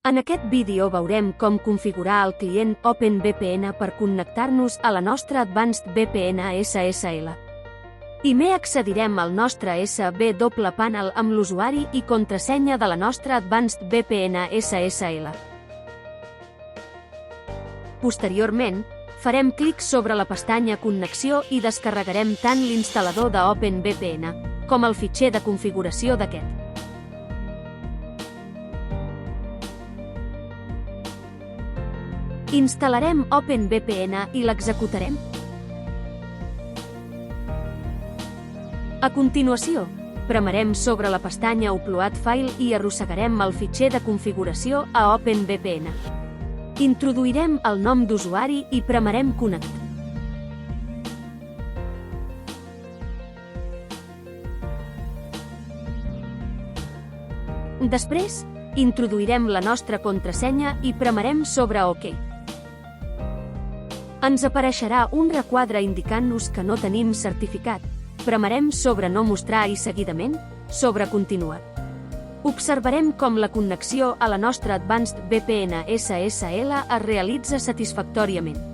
En aquest vídeo veurem com configurar el client OpenVPN per connectar-nos a la nostra Advanced VPN SSL. Primer accedirem al nostre SW Panel amb l'usuari i contrasenya de la nostra Advanced VPN SSL. Posteriorment, farem clic sobre la pestanya Connexió i descarregarem tant l'instal·lador de OpenVPN com el fitxer de configuració d'aquest. Instal·larem OpenVPN i l'executarem. A continuació, premarem sobre la pestanya Upload File i arrossegarem el fitxer de configuració a OpenVPN. Introduirem el nom d'usuari i premarem Connect. Després, introduirem la nostra contrasenya i premarem sobre OK. Ens apareixerà un requadre indicant-nos que no tenim certificat. Premarem sobre No mostrar i seguidament, sobre Continuar. Observarem com la connexió a la nostra Advanced VPN SSL es realitza satisfactòriament.